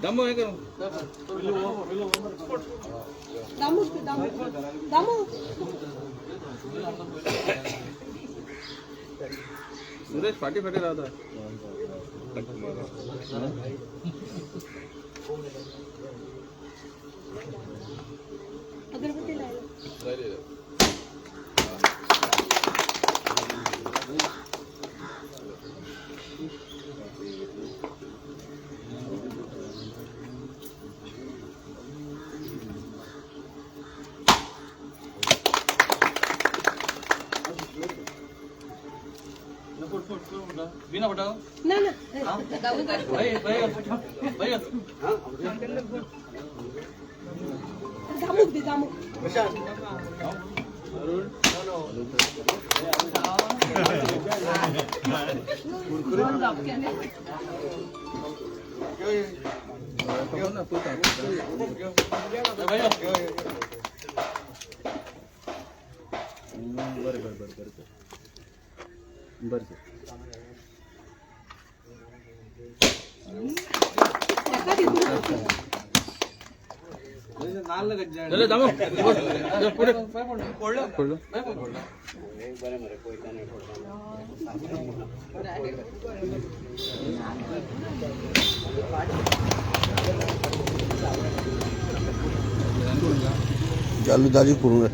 Damu है करो दामू दामू सूरज फाटी फाटी रहा था अगरबत्ती लाए बिना बताओ ना ना भाई भाई भाई दामू दे दामू चले दामो पुढे पडलं चालू दाजी करून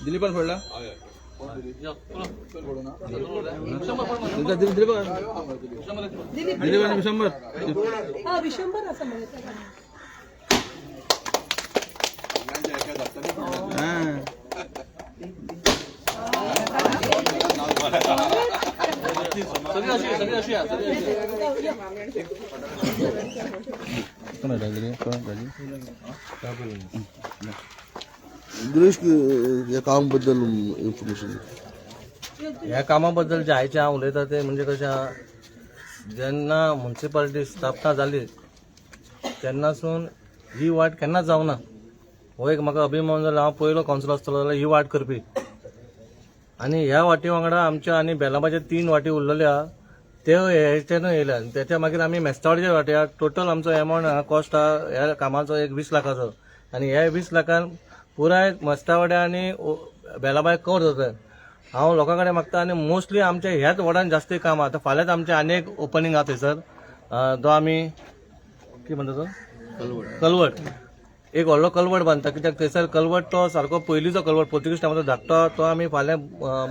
दिली पण फोडला विशंभर हा विशंभर असं म्हणत दिनेश या कामाबद्दल इन्फॉर्मेशन ह्या कामाबद्दल जे आयचे हांव उलयता ते म्हणजे कशें जेन्ना म्युनिसिपालिटी स्थापना जाली तेन्नासून ही वाट केन्नाच जावना. हो एक म्हाका अभिमान जालो, हांव पयलो कावन्सिलर आसतलो जाल्यार ही वाट करपी. आनी ह्या वाटी वांगडा आमच्या आनी बेलाबाचे 3 वाटी उरलेल्या ते हेच्यान येयल्या. त्याच्या मागीर आमी मेस्तावडच्या वाट्याक टोटल आमचो अमावंट कॉस्ट ह्या कामाचो एक 20 लाखाचो आनी ह्या 20 लाखान पुराय मेस्तावड्या आनी बेलाबाय कवर जाता. हांव लोकां कडेन मागता आनी मोस्टली आमच्या ह्याच वॉर्डान जास्त काम आहा. फाल्यांच आमचे आनी एक ओपनिंग आहा थंयसर, जो आमी कितें म्हणटा तो कलवट, एक व्हडलो कलवट बांदता. कित्याक थंयसर कलवट तो सारको पयलींचो कलवट पोर्तुगीज टायमाचो धाकटो तो आमी फाल्यां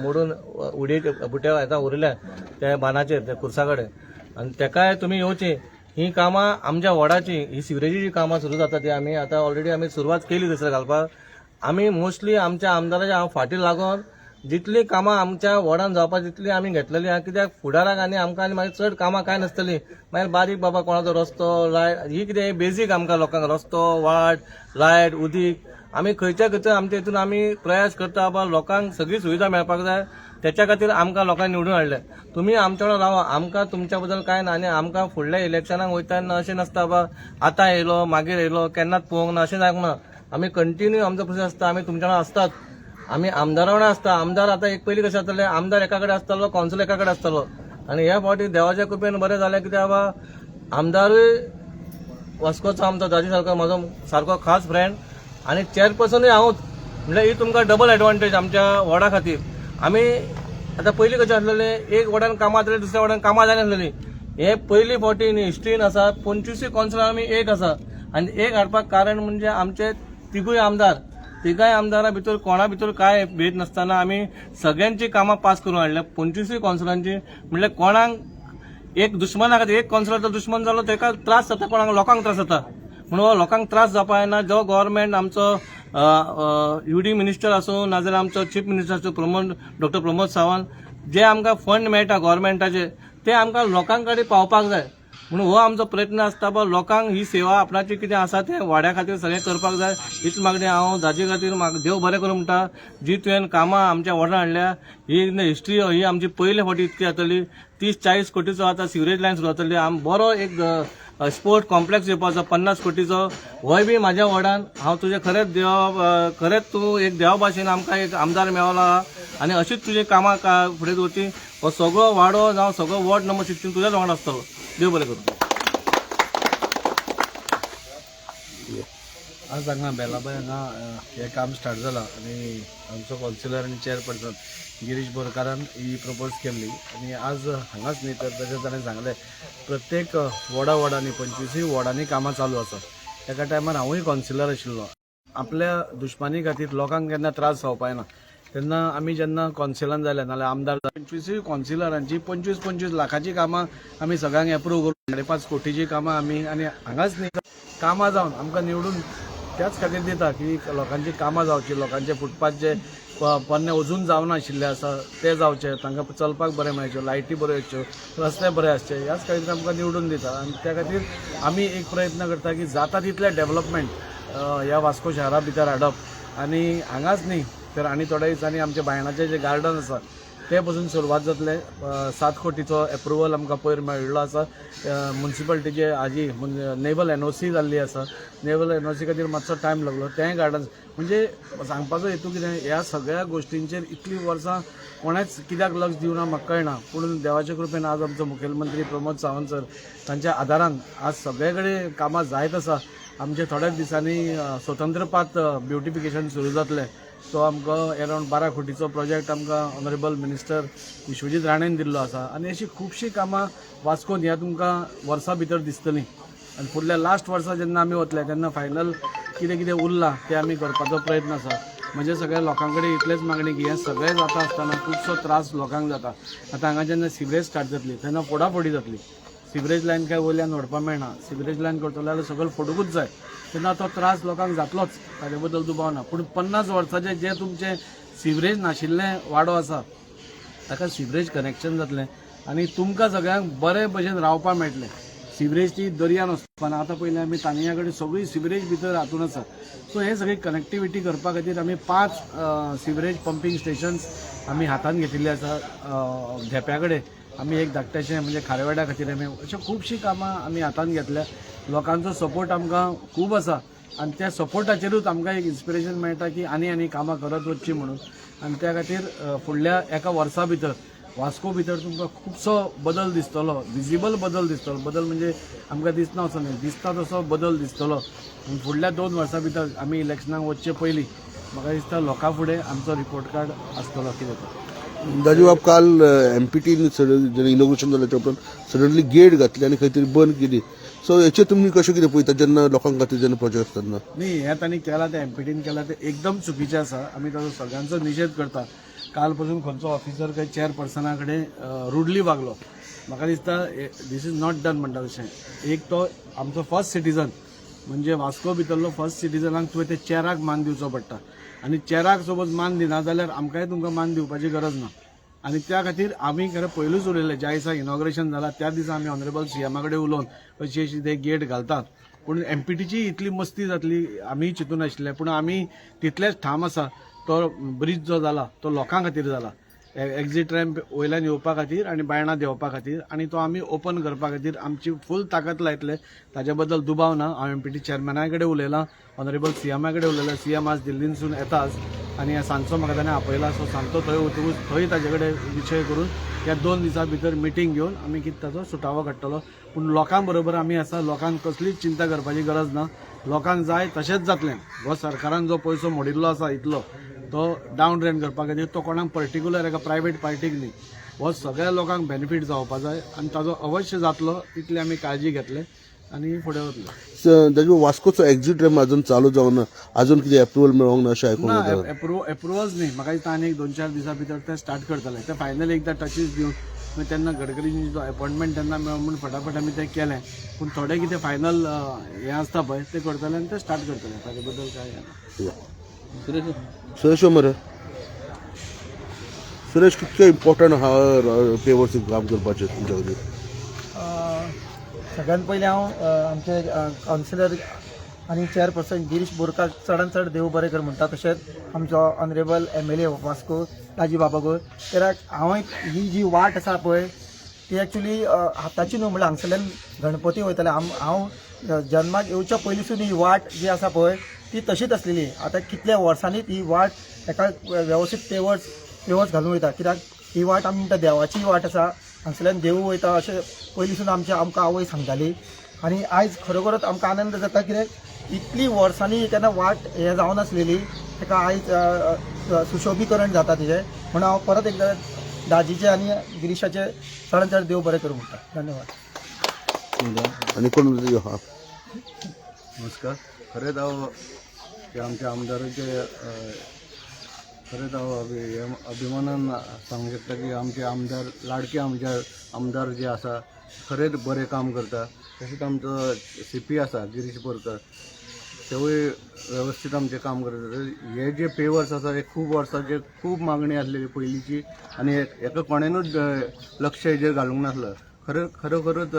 मोडून उडये बुट्या येता उरल्या त्या बांदाचेर त्या खुर्सा कडेन. आनी तेकाय तुमी येवची. ही कामां आमच्या वॉर्डाची, ही सिवरेजीची कामां सुरू जाता ती आमी आतां ऑलरेडी आमी सुरवात केली थंयसर घालपाक. आमी मोस्टली आमच्या आमदाराच्या हांव फाटीं लागून जितली कामां आमच्या वॉर्डान जावपा तितली आमी घेतलेली आहा. कित्याक फुडाराक आनी आमकां आनी मागीर चड कामां कांय नासतली. मागीर बारीक बाबा कोणाचो रस्तो, लायट, ही कितें बेजीक आमकां लोकांक रस्तो, वाट, लायट, उदीक आमी खंयच्या खंयच्या आमच्या हितून आमी प्रयास करता बाबा लोकांक सगळी सुविधा मेळपाक जाय. त्याच्या खातीर आमकां लोकांनी निवडून हाडले. तुमी आमच्या वांगडा रावा, आमकां तुमच्या बद्दल कांय ना. आनी आमकां फुडल्या इलेक्शनाक वयता तेन्ना अशें नासता बाबा आतां येयलो मागीर येयलो केन्नाच पळोवंक ना अशें जावंक ना. आम्ही कंटिन्यू आमचा प्रोसेस असता, आम्ही तुमच्या वांगडा असतात, आम्ही आमदारा वांगडा असता. आमदार आता एक पयलीं कशें जाताले, आमदार एकाकडे आसतालो, कौन्सिल एकाकडे आसतालो, आणि ह्या फावटी देवाच्या कृपेन बरें जालें, कित्याक बाबा आमदारूय वास्कोचो आमचो दाजी सारको म्हाजो सारको खास फ्रेंड आणि चेअरपर्सनूय हांवूच, म्हणजे ही तुमकां डबल एडवांटेज आमच्या वॉर्डा खातीर. आमी आतां पयलीं कशें आसलेले, एक वॉर्डान कामां जातालीं, दुसऱ्या वॉर्डान कामां जायनासलेलीं. हे पयली फावटी हिस्ट्रीन आसा 25 कौन्सिलर आमी एक आसा, आनी एक हाडपाक कारण म्हणजे आमचे तिगूय आमदार, तिगाय आमदारा भितर कोणा भितर काय भेद नासतना आमी सगळ्यांची कामां पास करून हाडल्या 25 कौन्सिलरांची. म्हणजे कोणाक एक दुश्मना खातीर, एक कौन्सिलर जर दुश्मन जालो तेका त्रास जाता, कोणाक लोकांक त्रास जाता, म्हणून हो लोकांक त्रास जावपा जायना. जो गव्हर्नमेंट आमचो UD मिनिस्टर आसूं नाजाल्यार आमचो चीफ मिनिस्टर आसूं डॉक्टर प्रमोद सावंत, जे आमकां फंड मेळटा गव्हर्नमेंटाचे ते आमकां लोकांक कडेन पावपाक जाय, म्हणून हो आमचो प्रयत्न आसता. लोकांक ही सेवा आपणाची कितें आसा तें वाड्या खातीर सगळें करपाक जाय. हीच मागणी हांव दाजे खातीर म्हाका देव बरें करूं म्हणटा. जी तुवें कामां आमच्या वाड्यान हाडल्या, ही हिस्ट्री, ही आमची पयले फावटी इतकी जातली. 30-40 कोटीचो आतां सिवरेज लायन सुरू जातली. बरो एक स्पोर्ट कॉम्प्लेक्स येवपाचो 50 कोटीचो, होय बी म्हाज्या वार्डान. हांव तुजें खरेंच तूं एक देवा भाशेन आमकां एक आमदार मेळला, आनी अशीच तुजी कामां फुडें दवरची. हो सगळो वाडो जावं सगळो वॉर्ड नंबर 16 तुज्याच वांगडा आसतलो. देव बरें करूं. आज हांगा बेलाबाय हांगा हें काम स्टार्ट जालां, आनी आमचो कौन्सिलर आनी चेअरपर्सन गिरीश बोरकारान ही प्रपोज केल्ली. आनी आज हांगाच न्ही तर तशें ताणें सांगलें प्रत्येक वॉर्डांनी 25 वॉर्डांनी कामां चालू आसा. एका टायमार हांवूय कौन्सिलर आशिल्लो. आपल्या दुश्मनी खातीर लोकांक केन्ना त्रास जावपाक ना, तेन्ना आमी जेन्ना कौन्सिलान जाले नाल्यार आमदार 25 कौन्सिलरांची 25 लाखाची कामां आमी सगळ्यांक एप्रूव करून 5.5 कोटीची कामां आमी, आनी हांगाच न्ही कामां जावन आमकां निवडून त्याच खातीर दिता की लोकांची कामां जावची, लोकांचे फुटपाथ जे पोन्ने अजून जावना आशिल्ले आसा ते जावचे, तांकां चलपाक बरें मेळचें, लायटी बऱ्यो येवच्यो, रस्ते बरे आसचे, ह्याच खातीर आमकां निवडून दिता. आनी त्या खातीर आमी एक प्रयत्न करता की जाता तितले डेव्हलपमेंट ह्या वास्को शहरा भितर हाडप. आनी हांगाच न्ही तर आनी थोड्या दिसांनी आमचे बायणाचे जे गार्डन आसा ते पासून सुरवात जातले. 7 कोटीचो एप्रुवल आमकां पयर मेळिल्लो आसा. म्युनिसिपालिटीचे हाजी नेवल NOC जाल्ली आसा. नेवल NOC खातीर मातसो टायम लागलो. तें गार्डन म्हणजे सांगपाचो हेतू कितें, ह्या सगळ्या गोश्टींचेर इतलीं वर्सां कोणेच कित्याक लक्ष दिवना म्हाका कळना. पूण देवाच्या कृपेन आज आमचो मुखेलमंत्री प्रमोद सावंत सर तांच्या आदारान आज सगळे कडेन कामां जायत आसा. आमचे थोड्याच दिसांनी स्वतंत्रपात ब्युटिफिकेशन सुरू जातलें. तो आमकां अरावंड 12 कोटीचो प्रोजेक्ट आमकां ऑनरेबल मिनिस्टर विश्वजीत राणेन दिल्लो आसा. आनी अशीं खुबशीं कामां वास्कोन ह्या तुमकां वर्सां भितर दिसतलीं. आनी फुडल्या लास्ट वर्सा जेन्ना आमी वतले तेन्ना फायनल कितें कितें उरलां तें आमी करपाचो प्रयत्न आसा. म्हणजे सगळ्या लोकां कडेन इतलेच मागणी की हें सगळें जाता आसतना खुबसो त्रास लोकांक जाता. आतां हांगा जेन्ना सिवरेज स्टार्ट जातली तेन्ना फोडाफोडी जातली. सिवरेज लायन काय वयल्यान व्हरपाक मेळना. सिवरेज लायन करतलो जाल्यार सगळें फोडूंकूच जाय. तेन्ना तो त्रास लोकांक जातलोच, ताचे बद्दल दुबाव ना. पूण 50 वर्साचे जे तुमचे सिवरेज नाशिल्लें वाडो आसा ताका सिवरेज कनेक्शन जातलें आनी तुमकां सगळ्यांक बरे भशेन रावपाक मेळटलें. सिवरेजची दर्यान वचपाना. आतां पयलीं आमी तानिया कडेन सगळी सिवरेज भितर हातून आसा. सो हे सगळी कनेक्टिविटी करपा खातीर आमी 5 सिवरेज पंपींग स्टेशन्स आमी हातान घेतिल्ले आसा. धेप्या कडेन आमी एक धाकटेशें म्हणजे खारवेड्या खातीर आमी अशें खुबशीं कामां आमी हातान घेतल्या. लोकांचो सपोर्ट आमकां खूब आसा आनी त्या सपोर्टाचेरूच आमकां एक इन्स्पिरेशन मेळटा की आनी कामां करत वचची म्हणून. आनी त्या खातीर फुडल्या एका वर्सा भितर वास्को भितर तुमकां खुबसो बदल दिसतलो, विजिबल बदल दिसतलो. बदल म्हणजे आमकां दिसना असो न्ही, दिसता तसो बदल दिसतलो. आनी फुडल्या 2 वर्सां भितर आमी इलेक्शनाक वचचे पयलीं म्हाका दिसता लोकां फुडें आमचो रिपोर्ट कार्ड आसतलो कितें तो. दाजू आप काल MPT जेन्ना इनॉग्रेशन जालें ते उपरांत सडनली गेट घातली आनी खंय तरी बंद केली. सो हेचेर तुमी कशें कितें पळयता जेन्ना लोकांक खातीर जेन्ना प्रोजेक्ट आसतना? न्ही हें तांणी केलां तें MPTन केलां तें एकदम चुकीचें आसा. आमी ताचो सगळ्यांचो निशेध करता. काल पासून खंयचो ऑफिसर काय चेअरपर्सना कडेन रुडली वागलो. म्हाका दिसता दीस इज नॉट डन म्हणटा तशें. एक तो आमचो फर्स्ट सिटीजन म्हणजे वास्को भितरलो फर्स्ट सिटीजनाक तुवें ते चेअराक मान दिवचो पडटा. आनी चेअराक सपोज मान दिना जाल्यार आमकांय तुमकां मान दिवपाची गरज ना. आनी त्या खातीर आमी खरें पयलूच उलयलें ज्या दिसा इनॉग्रेशन जालां त्या दिसा आमी ऑनरेबल CM कडेन उलोवन अशी अशी ते गेट घालतात. पूण MPTची इतली मस्ती जातली आमी चिंतून नाशिल्ले. पूण आमी तितलेच ठाम आसा तो ब्रीज जो जाला तो लोकां खातीर जाला. एक्झिट रॅम्प वयल्यान येवपा खातीर आनी बायणां देंवपा खातीर आनी तो आमी ओपन करपा खातीर आमची फूल ताकद लायतले. ताजे बद्दल दुबाव ना. हांव एमपीटी चेअरमॅना कडेन उलयलां, ऑनरेबल सीएमा कडेन उलयलां. सीएम आज दिल्लीनसून येताच आनी सांजचो म्हाका ताणें आपयला. सो सांजचो थंय वतकूच थंय ताजे कडेन विशय करून ह्या 2 दिसां भितर मिटींग घेवन आमी कितें ताचो सुटावो काडटलो. पूण लोकां बरोबर आमी आसा. लोकांक कसलीच चिंता करपाची गरज ना. लोकांक जाय तशेंच जातलें. हो सरकारान जो पयसो मोडिल्लो आसा इतलो तो डावन ड्रेन करपा खातीर तो कोणाक पर्टिक्युलर एका प्रायवेट पार्टीक न्ही. हो सगळ्या लोकांक बेनिफीट जावपा जाय आनी ताजो अवश्य जातलो. तितली आमी काळजी घेतले आनी फुडें वतले. ताजे वास्कोचो एक्झिट रॅम्प अजून चालू जावना, अजून कितें अप्रुवल मेळोंक ना अशें आयकूंक ना. येता. अप्रुवल्स न्ही. म्हाका दिसता आनी 2-4 दिसां भितर ते स्टार्ट करतले. ते फायनल एकदां टचीस दिवन मागीर तेन्ना गडकरींची जो अपॉइंटमेंट तेन्ना मेळ्ळो म्हणून फटाफट आमी तें केलें. पूण थोडे कितें फायनल हें आसता पळय ते करतले आनी ते स्टार्ट करतले. ताजे बद्दल कांय ना. सुरेश मरे, सुरेश कितकें इम्पॉर्टंट आहा पेवर्स काम करपाचें तुमच्या खातीर? सगळ्यात पयलीं हांव आमचे कावन्सिलर आनी चेअरपर्सन गिरीश बोरकार चडांत चड देव बरें कर म्हणटा. तशेंच आमचो ऑनरेबल MLA वास्को राजीव बाबागोर. कित्याक हांव ही जी वाट आसा पळय ती एक्चुली आतांची न्हू. म्हणल्यार हांगसरल्यान गणपती वयताले. हांव जल्माक येवच्या पयलींसून ही वाट जी आसा पळय ती तशीच आसलेली. आतां कितल्या वर्सांनीच ही वाट एका वेवस्थीत पेवर्स घालून वयता. कित्याक ही वाट आमी म्हणटा देवाची वाट आसा. हांगसरल्यान देव वयता अशें पयलींसून आमकां आवय सांगताली. आनी आयज खरोखरच आमकां आनंद जाता. कित्याक इतली वर्सांनी केन्ना वाट हें जावन आसलेली ताका आयज सुशोभीकरण जाता तिजें. म्हणून हांव परत एकदां दाजीचे आनी गिरीशाचे चडांत चड देव बरें करूं म्हणटा. धन्यवाद. आनी कोण हा नमस्कार. खरेंच हांव आमच्या आमदाराचे खरेंच हांव अभिमानान सांगूंक शकता की आमचे आमदार लाडके आमचे आमदार जे आसा खरेंच बरें काम करता. तशेंच आमचो CP आसा गिरीश बोरकर तेवूय वेवस्थीत आमचें काम करता. हे जे पेवर्स आसा हे खूब वर्सांचे खूब मागणी आसलेली पयलींची आनी हेका कोणेनूच लक्ष हेजेर घालूंक नासलो. खरोखरच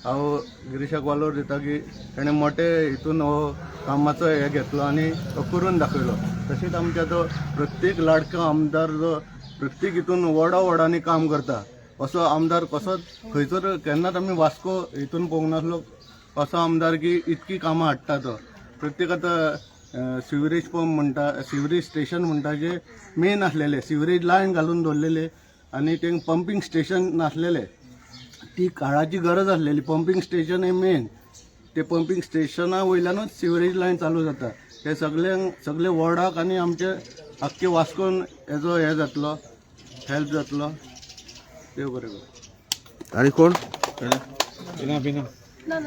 हांव गिरीशाक वालोर दिता की ताणें मोठे हितून हो कामाचो हे घेतलो आनी तो करून दाखयलो. तशेंच आमच्या तो प्रत्येक लाडको आमदार जो प्रत्येक हितून वडांनी काम करता असो आमदार कसोच खंयसर केन्नाच आमी वास्को हितून पळोवंक नासलो असो आमदार की इतकी कामां हाडटा तो. प्रत्येक आतां सिवरेज पंप म्हणटा सिवरेज स्टेशन म्हणटा जे मेन आसलेले सिवरेज लायन घालून दवरलेले आनी ते पंपींग स्टेशन नासलेले. ती काळाची गरज आसलेली. पंपींग स्टेशन हे मेन. ते पंपींग स्टेशना वयल्यानूच सिवरेज लायन चालू जाता. हे सगळे वॉर्डाक आनी आमचे आख्खे वास्कोन हेजो हे जातलो हेल्प जातलो. देव बरें कर. आनी कोण? ना